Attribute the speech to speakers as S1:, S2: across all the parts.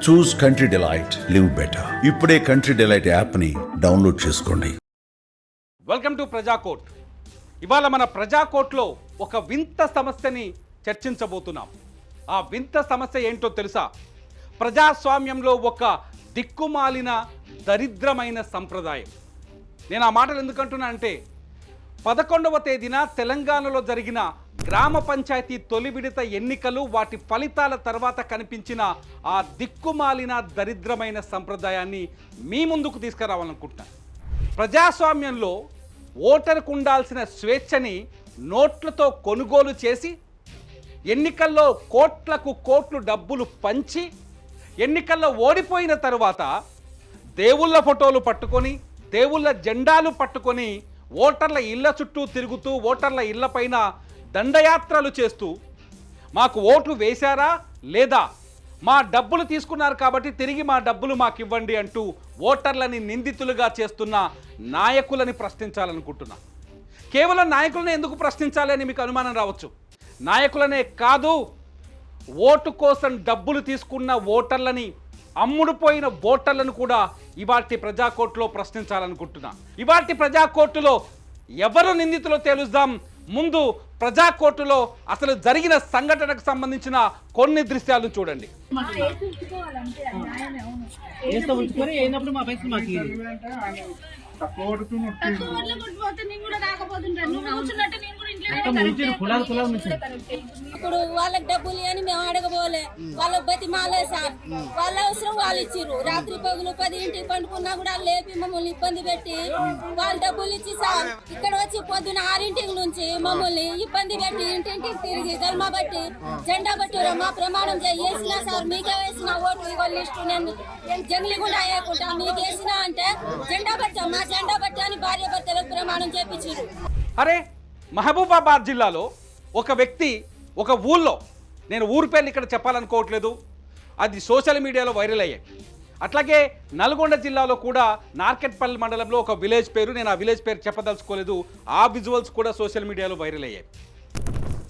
S1: చూస్ country delight, live better. ఇప్పుడే country delight యాప్ని download చేసుకోండి.
S2: Welcome to Prajakot. ఇవాళ మన ప్రజాకోట్లో ఒక వింత సమస్యని చర్చించబోతున్నాం. ఆ వింత సమస్య ఏంటో తెలుసా? ప్రజాస్వామ్యంలో ఒక దిక్కుమాలిన దరిద్రమైన సంప్రదాయం. నేను ఆ మాటలు ఎందుకంటున్నా అంటే 11వ తేదీన తెలంగాణలో జరిగిన గ్రామ పంచాయతీ తొలి విడత ఎన్నికలు, వాటి ఫలితాల తర్వాత కనిపించిన ఆ దిక్కుమాలిన దరిద్రమైన సంప్రదాయాన్ని మీ ముందుకు తీసుకురావాలనుకుంటున్నాను. ప్రజాస్వామ్యంలో ఓటరుకు ఉండాల్సిన స్వేచ్ఛని నోట్లతో కొనుగోలు చేసి, ఎన్నికల్లో కోట్లకు కోట్లు డబ్బులు పంచి, ఎన్నికల్లో ఓడిపోయిన తర్వాత దేవుళ్ళ ఫోటోలు పట్టుకొని, దేవుళ్ళ జెండాలు పట్టుకొని ఓటర్ల ఇళ్ల చుట్టూ తిరుగుతూ, ఓటర్ల ఇళ్లపైన దండయాత్రలు చేస్తూ, మాకు ఓట్లు వేశారా లేదా, మా డబ్బులు తీసుకున్నారు కాబట్టి తిరిగి మా డబ్బులు మాకు ఇవ్వండి అంటూ ఓటర్లని నిందితులుగా చేస్తున్న నాయకులని ప్రశ్నించాలనుకుంటున్నా. కేవలం నాయకులనే ఎందుకు ప్రశ్నించాలి అని మీకు అనుమానం రావచ్చు. నాయకులనే కాదు, ఓటు కోసం డబ్బులు తీసుకున్న ఓటర్లని, అమ్ముడుపోయిన ఓటర్లను కూడా ఇవాటి ప్రజాకోర్టులో ప్రశ్నించాలనుకుంటున్నా. ఇవాటి ప్రజాకోర్టులో ఎవరు నిందితులో తేలుద్దాం. ముందు ప్రజాకోర్టులో అసలు జరిగిన సంఘటనకు సంబంధించిన కొన్ని దృశ్యాలను చూడండి.
S3: ఇప్పుడు వాళ్ళకి డబ్బులు అని మేము అడగబోలే, వాళ్ళకి బతిమాలే సార్. వాళ్ళ అవసరం వాళ్ళు ఇచ్చిర్రు. రాత్రి పగులు 10 ఇంటికి పండుకున్నా కూడా లేపి మమ్మల్ని ఇబ్బంది పెట్టి వాళ్ళు డబ్బులు ఇచ్చి సార్ ఇక్కడ వచ్చి పొద్దున 6 నుంచి మమ్మల్ని ఇబ్బంది పెట్టి ఇంటింటికి తిరిగి ధర్మా బట్టి జెండా బట్టి మా ప్రమాణం చేసినా సార్, మీకే వేసిన ఓటు ఇవాళ లిస్టు నేను జంగిలి కూడా వేయకుండా మీకు వేసినా అంటే జెండా బట్టా, మా జెండా బట్టి అని భార్య భర్తలకు ప్రమాణం చేపించారు.
S2: అరే, మహబూబాబాద్ జిల్లాలో ఒక వ్యక్తి ఒక ఊళ్ళో, నేను ఊరి పేర్లు ఇక్కడ చెప్పాలనుకోవట్లేదు, అది సోషల్ మీడియాలో వైరల్ అయ్యాయి. అట్లాగే నల్గొండ జిల్లాలో కూడా నార్కెట్పల్లి మండలంలో ఒక విలేజ్ పేరు, నేను ఆ విలేజ్ పేరు చెప్పదలుచుకోలేదు, ఆ విజువల్స్ కూడా సోషల్ మీడియాలో వైరల్ అయ్యాయి.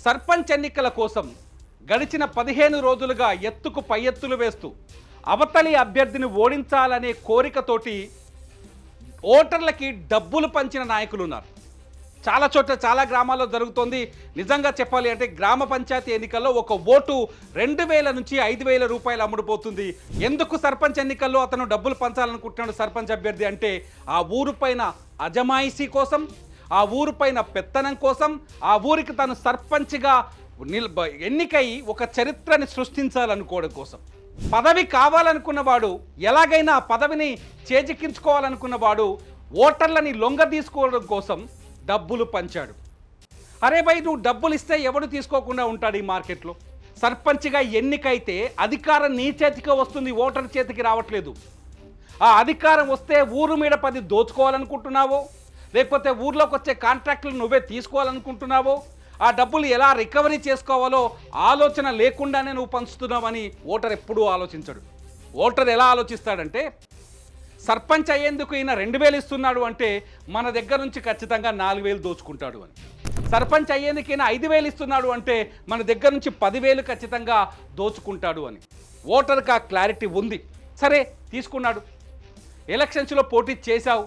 S2: సర్పంచ్ ఎన్నికల కోసం గడిచిన 15 రోజులుగా ఎత్తుకు పై ఎత్తులు వేస్తూ అవతలి అభ్యర్థిని ఓడించాలనే కోరికతోటి ఓటర్లకి డబ్బులు పంచిన నాయకులు ఉన్నారు. చాలా చోట్ల, చాలా గ్రామాల్లో జరుగుతోంది. నిజంగా చెప్పాలి అంటే గ్రామ పంచాయతీ ఎన్నికల్లో ఒక ఓటు 2000 నుంచి 5000 రూపాయలు అమ్ముడుపోతుంది. ఎందుకు సర్పంచ్ ఎన్నికల్లో అతను డబ్బులు పంచాలనుకుంటున్నాడు సర్పంచ్ అభ్యర్థి అంటే, ఆ ఊరు పైన అజమాయిషీ కోసం, ఆ ఊరు పైన పెత్తనం కోసం, ఆ ఊరికి తను సర్పంచ్గా ఎన్నికై ఒక చరిత్రని సృష్టించాలనుకోవడం కోసం. పదవి కావాలనుకున్నవాడు, ఎలాగైనా పదవిని చేజిక్కించుకోవాలనుకున్నవాడు ఓటర్లని లొంగ తీసుకోవడం కోసం డబ్బులు పంచాడు. అరే భయ్, నువ్వు డబ్బులు ఇస్తే ఎవడు తీసుకోకుండా ఉంటాడు ఈ మార్కెట్లో? సర్పంచ్గా ఎన్నికైతే అధికారం నీ చేతికి వస్తుంది, ఓటర్ చేతికి రావట్లేదు. ఆ అధికారం వస్తే ఊరు మీద 10 దోచుకోవాలనుకుంటున్నావో, లేకపోతే ఊర్లోకి వచ్చే కాంట్రాక్టులు నువ్వే తీసుకోవాలనుకుంటున్నావో, ఆ డబ్బులు ఎలా రికవరీ చేసుకోవాలో ఆలోచన లేకుండానే నువ్వు పంచుతున్నావని ఓటర్ ఎప్పుడూ ఆలోచించడు. ఓటర్ ఎలా ఆలోచిస్తాడంటే, సర్పంచ్ అయ్యేందుకు ఈయన 2000 ఇస్తున్నాడు అంటే మన దగ్గర నుంచి ఖచ్చితంగా 4000 దోచుకుంటాడు అని. సర్పంచ్ అయ్యేందుకు ఈయన 5000 ఇస్తున్నాడు అంటే మన దగ్గర నుంచి 10,000 ఖచ్చితంగా దోచుకుంటాడు అని ఓటర్కి ఆ క్లారిటీ ఉంది. సరే, తీసుకున్నాడు. ఎలక్షన్స్లో పోటీ చేశావు,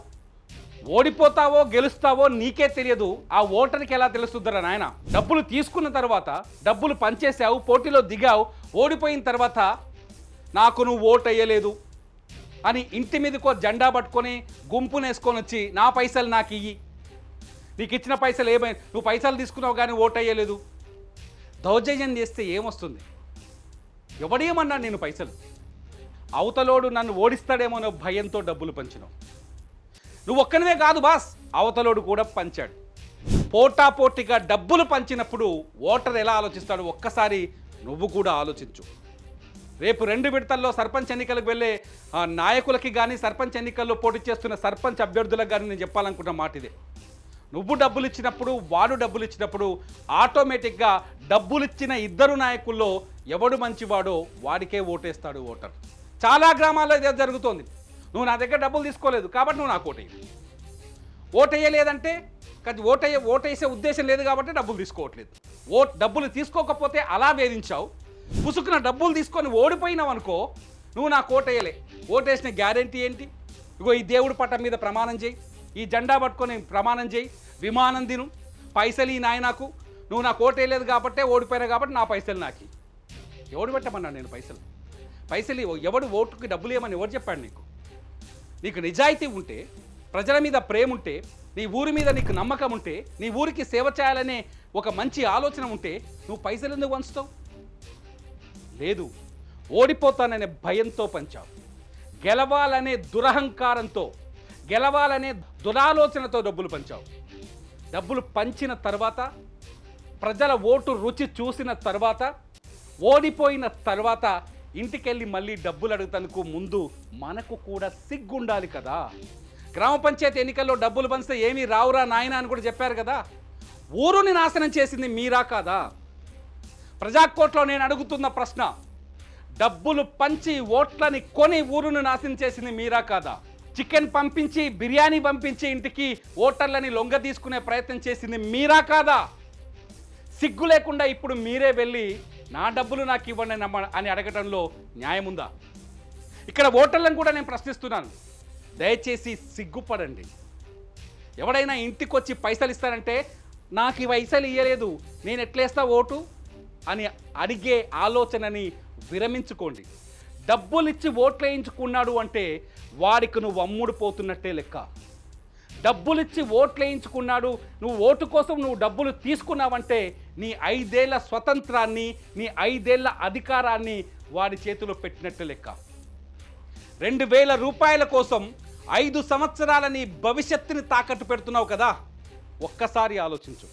S2: ఓడిపోతావో గెలుస్తావో నీకే తెలియదు, ఆ ఓటర్కి ఎలా తెలుస్తుందరా నాయన? డబ్బులు తీసుకున్న తర్వాత, డబ్బులు పంచేసావు, పోటీలో దిగావు, ఓడిపోయిన తర్వాత నాకు నువ్వు ఓటు వేయలేదు అని ఇంటి మీదకో జెండా పట్టుకొని గుంపునేసుకొని వచ్చి నా పైసలు నాకు ఇయ్యి, నీకు ఇచ్చిన పైసలు ఏమైనా, నువ్వు పైసలు తీసుకున్నావు కానీ ఓటు వేయలేదు, దౌర్జన్యం చేస్తే ఏమొస్తుంది? ఎవడేమన్నాడు నేను పైసలు? అవతలోడు నన్ను ఓడిస్తాడేమో అనే భయంతో డబ్బులు పంచినావు. నువ్వు ఒక్కనివే కాదు బాస్, అవతలోడు కూడా పంచాడు. పోటాపోటీగా డబ్బులు పంచినప్పుడు ఓటర్ ఎలా ఆలోచిస్తాడు ఒక్కసారి నువ్వు కూడా ఆలోచించు. రేపు 2 విడతల్లో సర్పంచ్ ఎన్నికలకు వెళ్ళే నాయకులకి కానీ, సర్పంచ్ ఎన్నికల్లో పోటీ చేస్తున్న సర్పంచ్ అభ్యర్థులకు కానీ నేను చెప్పాలనుకున్న మాట ఇదే. నువ్వు డబ్బులు ఇచ్చినప్పుడు, వాడు డబ్బులు ఇచ్చినప్పుడు ఆటోమేటిక్గా డబ్బులు ఇచ్చిన ఇద్దరు నాయకుల్లో ఎవడు మంచివాడో వాడికే ఓటేస్తాడు ఓటర్. చాలా గ్రామాల్లో ఇదే జరుగుతోంది. నువ్వు నా దగ్గర డబ్బులు తీసుకోలేదు కాబట్టి నువ్వు నాకు ఓటేయలేదంటే, ఓటేసే ఉద్దేశం లేదు కాబట్టి డబ్బులు తీసుకోవట్లేదు. డబ్బులు తీసుకోకపోతే అలా వేధించావు. పుసుకున్న డబ్బులు తీసుకొని ఓడిపోయినావు అనుకో, నువ్వు నాకు ఓటేయలే, ఓటేసిన గ్యారెంటీ ఏంటి? ఇగో ఈ దేవుడి పట్టం మీద ప్రమాణం చేయి, ఈ జెండా పట్టుకొని ప్రమాణం చేయి, విమానం తిను, పైసలు ఈ నాయనకు, నువ్వు నాకు ఓటేయలేదు కాబట్టే ఓడిపోయినా కాబట్టి నా పైసలు నాకి. ఎవడు పెట్టమన్నా నేను పైసలు ఎవడు ఓటుకి డబ్బులు ఇవ్వమని ఎవరు చెప్పాడు నీకు? నీకు నిజాయితీ ఉంటే, ప్రజల మీద ప్రేమ ఉంటే, నీ ఊరి మీద నీకు నమ్మకం ఉంటే, నీ ఊరికి సేవ చేయాలనే ఒక మంచి ఆలోచన ఉంటే నువ్వు పైసలు ఎందుకు పంచుతావు? లేదు, ఓడిపోతాననే భయంతో పంచావు, గెలవాలనే దురహంకారంతో, గెలవాలనే దురాలోచనతో డబ్బులు పంచావు. డబ్బులు పంచిన తర్వాత, ప్రజల ఓటు రుచి చూసిన తర్వాత, ఓడిపోయిన తర్వాత ఇంటికెళ్ళి మళ్ళీ డబ్బులు అడుగుతందుకు ముందు మనకు కూడా సిగ్గుండాలి కదా. గ్రామ పంచాయతీ ఎన్నికల్లో డబ్బులు పంచితే ఏమీ రావురా నాయన అని కూడా చెప్పారు కదా. ఊరుని నాశనం చేసింది మీరా కాదా? ప్రజాకోట్లో నేను అడుగుతున్న ప్రశ్న, డబ్బులు పంచి ఓట్లని కొని ఊరును నాశనం చేసింది మీరా కాదా? చికెన్ పంపించి, బిర్యానీ పంపించి ఇంటికి ఓటర్లని లొంగ తీసుకునే ప్రయత్నం చేసింది మీరా కాదా? సిగ్గు లేకుండా ఇప్పుడు మీరే వెళ్ళి నా డబ్బులు నాకు ఇవ్వండి అని అడగటంలో న్యాయం ఉందా? ఇక్కడ ఓటర్లను కూడా నేను ప్రశ్నిస్తున్నాను, దయచేసి సిగ్గుపడండి. ఎవడైనా ఇంటికి వచ్చి పైసలు ఇస్తారంటే నాకు ఈ పైసలు ఇవ్వలేదు నేను ఎట్లేస్తా ఓటు అని అడిగే ఆలోచనని విరమించుకోండి. డబ్బులు ఇచ్చి ఓట్లు వేయించుకున్నాడు అంటే వాడికి నువ్వు అమ్ముడు పోతున్నట్టే లెక్క. డబ్బులిచ్చి ఓట్లు వేయించుకున్నాడు, నువ్వు ఓటు కోసం నువ్వు డబ్బులు తీసుకున్నావంటే నీ 5 ఏళ్ల స్వతంత్రాన్ని, నీ 5 ఏళ్ల అధికారాన్ని వాడి చేతిలో పెట్టినట్టు లెక్క. 2000 రూపాయల కోసం 5 సంవత్సరాల నీ భవిష్యత్తుని తాకట్టు పెడుతున్నావు కదా. ఒక్కసారి ఆలోచించు.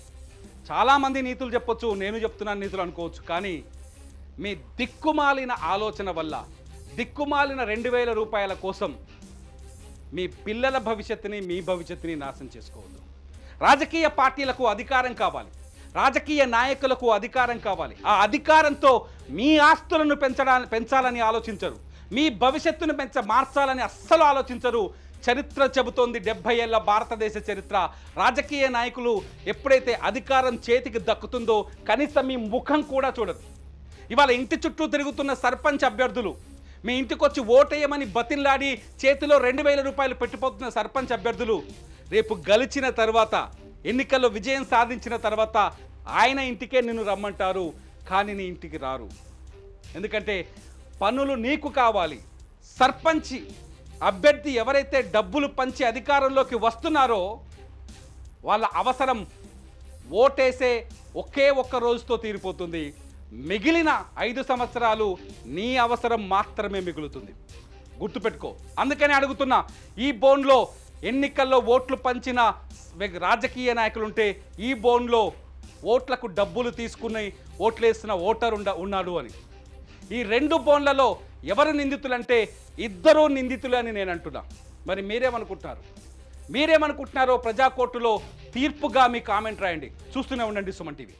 S2: చాలామంది నీతులు చెప్పొచ్చు, నేను చెప్తున్నాను నీతులు అనుకోవచ్చు, కానీ మీ దిక్కుమాలిన ఆలోచన వల్ల, దిక్కుమాలిన 2000 రూపాయల కోసం మీ పిల్లల భవిష్యత్తుని, మీ భవిష్యత్తుని నాశనం చేసుకోవద్దు. రాజకీయ పార్టీలకు అధికారం కావాలి, రాజకీయ నాయకులకు అధికారం కావాలి. ఆ అధికారంతో మీ ఆస్తులను పెంచాలని ఆలోచించరు, మీ భవిష్యత్తును మార్చాలని అస్సలు ఆలోచించరు. చరిత్ర చెబుతోంది, 70 ఏళ్ల భారతదేశ చరిత్ర. రాజకీయ నాయకులు ఎప్పుడైతే అధికారం చేతికి దక్కుతుందో కనీసం మీ ముఖం కూడా చూడరు. ఇవాళ ఇంటి చుట్టూ తిరుగుతున్న సర్పంచ్ అభ్యర్థులు, మీ ఇంటికి వచ్చి ఓటేయమని బతిన్లాడి చేతిలో 2000 రూపాయలు పెట్టిపోతున్న సర్పంచ్ అభ్యర్థులు రేపు గెలిచిన తర్వాత, ఎన్నికల్లో విజయం సాధించిన తర్వాత ఆయన ఇంటికే నిన్ను రమ్మంటారు, కానీ నీ ఇంటికి రారు. ఎందుకంటే పనులు నీకు కావాలి. సర్పంచ్ అభ్యర్థి ఎవరైతే డబ్బులు పంచి అధికారంలోకి వస్తున్నారో వాళ్ళ అవసరం ఓటేసే ఒకే ఒక్క రోజుతో తీరిపోతుంది. మిగిలిన 5 సంవత్సరాలు నీ అవసరం మాత్రమే మిగులుతుంది. గుర్తుపెట్టుకో. అందుకని అడుగుతున్నా, ఈ బోన్లో ఎన్నికల్లో ఓట్లు పంచిన రాజకీయ నాయకులుంటే ఈ బోన్లో ఓట్లకు డబ్బులు తీసుకుని ఓట్లేస్తున్న ఓటర్ ఉన్నాడు అని. ఈ 2 బోన్లలో ఎవరు నిందితులంటే ఇద్దరూ నిందితులు అని నేను అంటున్నా. మరి మీరేమనుకుంటున్నారో ప్రజాకోర్టులో తీర్పుగా మీ కామెంట్ రాయండి. చూస్తూనే ఉండండి సుమన్ టీవీ.